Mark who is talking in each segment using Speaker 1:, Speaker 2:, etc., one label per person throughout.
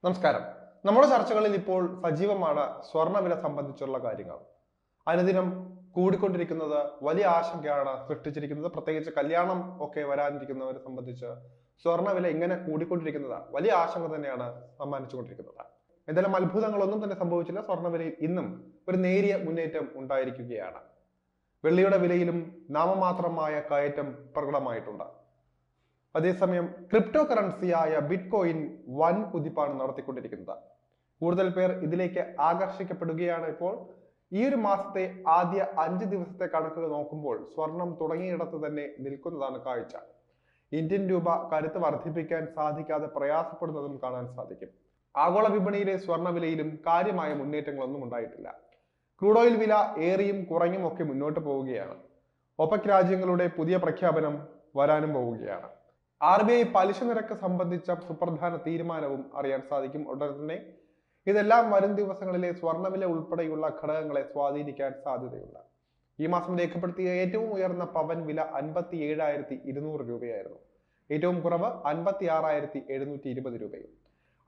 Speaker 1: നമസ്കാരം. നമ്മുടെ ചർച്ചകളിൽ ഇപ്പോൾ സജീവമാണ് സ്വർണ്ണവില സംബന്ധിച്ചുള്ള കാര്യങ്ങൾ. അനുദിനം കൂടിക്കൊണ്ടിരിക്കുന്നത് വലിയ ആശങ്കയാണ് സൃഷ്ടിച്ചിരിക്കുന്നത്. പ്രത്യേകിച്ച് കല്യാണം ഒക്കെ വരാനിരിക്കുന്നവരെ സംബന്ധിച്ച് സ്വർണ്ണവില ഇങ്ങനെ കൂടിക്കൊണ്ടിരിക്കുന്നത് വലിയ ആശങ്ക തന്നെയാണ് സമ്മാനിച്ചുകൊണ്ടിരിക്കുന്നത്. എന്തായാലും അത്ഭുതങ്ങളൊന്നും തന്നെ സംഭവിച്ചില്ല. സ്വർണ്ണവിലയിൽ ഇന്നും ഒരു നേരിയ മുന്നേറ്റം ഉണ്ടായിരിക്കുകയാണ്. വെള്ളിയുടെ വിലയിലും നാമമാത്രമായ കയറ്റം പ്രകടമായിട്ടുണ്ട്. അതേസമയം ക്രിപ്റ്റോ കറൻസിയായ ബിറ്റ് കോയിൻ വൻ കുതിപ്പാണ് നടത്തിക്കൊണ്ടിരിക്കുന്നത്. കൂടുതൽ പേർ ഇതിലേക്ക് ആകർഷിക്കപ്പെടുകയാണ്. ഇപ്പോൾ ഈ ഒരു മാസത്തെ ആദ്യ 5 ദിവസത്തെ കണക്കുകൾ നോക്കുമ്പോൾ സ്വർണം തുടങ്ങിയിടത്ത് തന്നെ നിൽക്കുന്നതാണ് കാഴ്ച. ഇന്ത്യൻ രൂപ കരുത്ത് വർദ്ധിപ്പിക്കാൻ സാധിക്കാതെ പ്രയാസപ്പെടുന്നതും കാണാൻ സാധിക്കും. ആഗോള വിപണിയിലെ സ്വർണ്ണ വിലയിലും കാര്യമായ മുന്നേറ്റങ്ങളൊന്നും ഉണ്ടായിട്ടില്ല. ക്രൂഡ് ഓയിൽ വില ഏറിയും കുറഞ്ഞും ഒക്കെ മുന്നോട്ട് പോവുകയാണ്. ഒപെക് രാജ്യങ്ങളുടെ പുതിയ പ്രഖ്യാപനം വരാനും പോവുകയാണ്. RBI പലിശ നിരക്ക് സംബന്ധിച്ച സുപ്രധാന തീരുമാനവും അറിയാൻ സാധിക്കും ഉടൻ തന്നെ. ഇതെല്ലാം വരും ദിവസങ്ങളിലെ സ്വർണ്ണവില ഉൾപ്പെടെയുള്ള ഘടകങ്ങളെ സ്വാധീനിക്കാൻ സാധ്യതയുണ്ട്. ഈ മാസം രേഖപ്പെടുത്തിയ ഏറ്റവും ഉയർന്ന പവൻ വില 57,200 രൂപയായിരുന്നു. ഏറ്റവും കുറവ് 56,720 രൂപയും.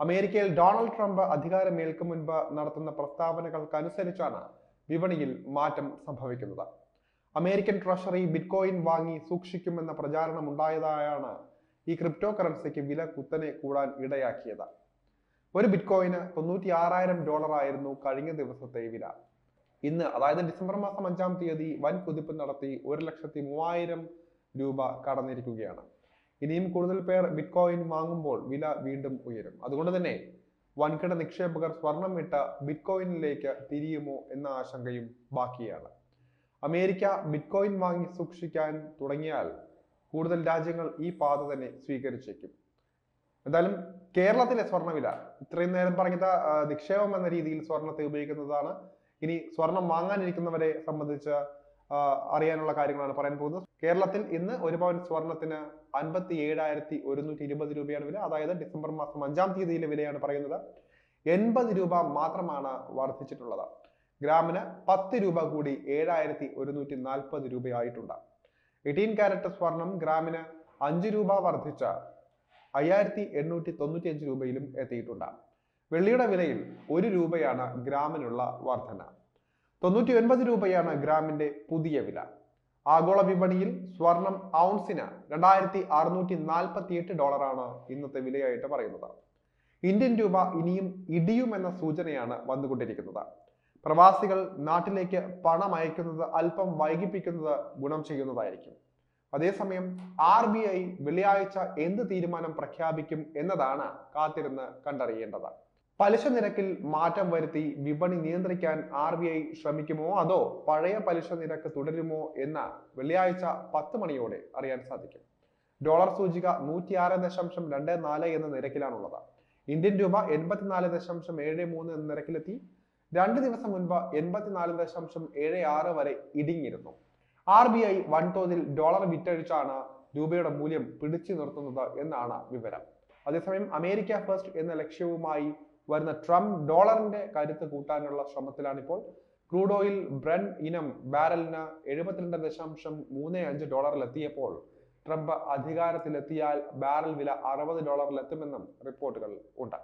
Speaker 1: അമേരിക്കയിൽ ഡൊണാൾഡ് ട്രംപ് അധികാരമേൽക്കും മുൻപ് നടത്തുന്ന പ്രസ്താവനകൾക്കനുസരിച്ചാണ് വിപണിയിൽ മാറ്റം സംഭവിക്കുന്നത്. അമേരിക്കൻ ട്രഷറി ബിറ്റ്കോയിൻ വാങ്ങി സൂക്ഷിക്കുമെന്ന പ്രചാരണം ഉണ്ടായതായാണ് ഈ ക്രിപ്റ്റോ കറൻസിക്ക് വില കുത്തനെ കൂടാൻ ഇടയാക്കിയത്. ഒരു ബിറ്റ്കോയിന് $96,000 ആയിരുന്നു കഴിഞ്ഞ ദിവസത്തെ വില. ഇന്ന് അതായത് ഡിസംബർ മാസം 5-ാം തീയതി വൻ കുതിപ്പ് നടത്തി 1,03,000 രൂപ കടന്നിരിക്കുകയാണ്. ഇനിയും കൂടുതൽ പേർ ബിറ്റ്കോയിൻ വാങ്ങുമ്പോൾ വില വീണ്ടും ഉയരും. അതുകൊണ്ട് തന്നെ വൻകിട നിക്ഷേപകർ സ്വർണം വിട്ട് ബിറ്റ്കോയിനിലേക്ക് തിരിയുമോ എന്ന ആശങ്കയും ബാക്കിയാണ്. അമേരിക്ക ബിറ്റ്കോയിൻ വാങ്ങി സൂക്ഷിക്കാൻ തുടങ്ങിയാൽ കൂടുതൽ രാജ്യങ്ങൾ ഈ പാത തന്നെ സ്വീകരിച്ചേക്കും. എന്തായാലും കേരളത്തിലെ സ്വർണ്ണവില ഇത്രയും നേരം പറഞ്ഞത് നിക്ഷേപം എന്ന രീതിയിൽ സ്വർണത്തെ ഉപയോഗിക്കുന്നതാണ്. ഇനി സ്വർണം വാങ്ങാനിരിക്കുന്നവരെ സംബന്ധിച്ച് അറിയാനുള്ള കാര്യങ്ങളാണ് പറയാൻ പോകുന്നത്. കേരളത്തിൽ ഇന്ന് ഒരു പവൻ സ്വർണത്തിന് 57,120 രൂപയാണ് വില. അതായത് ഡിസംബർ മാസം 5-ാം തീയതിയിലെ വിലയാണ് പറയുന്നത്. 80 രൂപ മാത്രമാണ് വർദ്ധിച്ചിട്ടുള്ളത്. ഗ്രാമിന് 10 രൂപ കൂടി 7,140 രൂപയായിട്ടുണ്ട്. 18 കാരറ്റ് സ്വർണം ഗ്രാമിന് 5 രൂപ വർദ്ധിച്ച 5,895 രൂപയിലും എത്തിയിട്ടുണ്ട്. വെള്ളിയുടെ വിലയിൽ 1 രൂപയാണ് ഗ്രാമിനുള്ള വർധന. 99 രൂപയാണ് ഗ്രാമിന്റെ പുതിയ വില. ആഗോള വിപണിയിൽ സ്വർണം ഔൺസിന് $2,648 ആണ് ഇന്നത്തെ വിലയായിട്ട് പറയുന്നത്. ഇന്ത്യൻ രൂപ ഇനിയും ഇടിയുമെന്ന സൂചനയാണ് വന്നുകൊണ്ടിരിക്കുന്നത്. പ്രവാസികൾ നാട്ടിലേക്ക് പണം അയക്കുന്നത് അല്പം വൈകിപ്പിക്കുന്നത് ഗുണം ചെയ്യുന്നതായിരിക്കും. അതേസമയം RBI വെള്ളിയാഴ്ച എന്ത് തീരുമാനം പ്രഖ്യാപിക്കും എന്നതാണ് കാത്തിരുന്ന് കണ്ടറിയേണ്ടത്. പലിശ നിരക്കിൽ മാറ്റം വരുത്തി വിപണി നിയന്ത്രിക്കാൻ RBI ശ്രമിക്കുമോ അതോ പഴയ പലിശ നിരക്ക് തുടരുമോ എന്ന് വെള്ളിയാഴ്ച 10 മണിയോടെ അറിയാൻ സാധിക്കും. ഡോളർ സൂചിക 106.24 എന്ന നിരക്കിലാണുള്ളത്. ഇന്ത്യൻ രൂപ 84.73 എന്ന നിരക്കിലെത്തി. 2 ദിവസം മുൻപ് 84.76 വരെ ഇടിഞ്ഞിരുന്നു. RBI വൻതോതിൽ ഡോളർ വിറ്റഴിച്ചാണ് രൂപയുടെ മൂല്യം പിടിച്ചു നിർത്തുന്നത് എന്നാണ് വിവരം. അതേസമയം അമേരിക്ക ഫസ്റ്റ് എന്ന ലക്ഷ്യവുമായി വരുന്ന ട്രംപ് ഡോളറിന്റെ കരുത്ത് കൂട്ടാനുള്ള ശ്രമത്തിലാണിപ്പോൾ. ക്രൂഡ് ഓയിൽ ബ്രന്റ് ഇനം ബാരലിന് $72.35 എത്തിയപ്പോൾ ട്രംപ് അധികാരത്തിലെത്തിയാൽ ബാരൽ വില $60 എത്തുമെന്നും റിപ്പോർട്ടുകൾ ഉണ്ട്.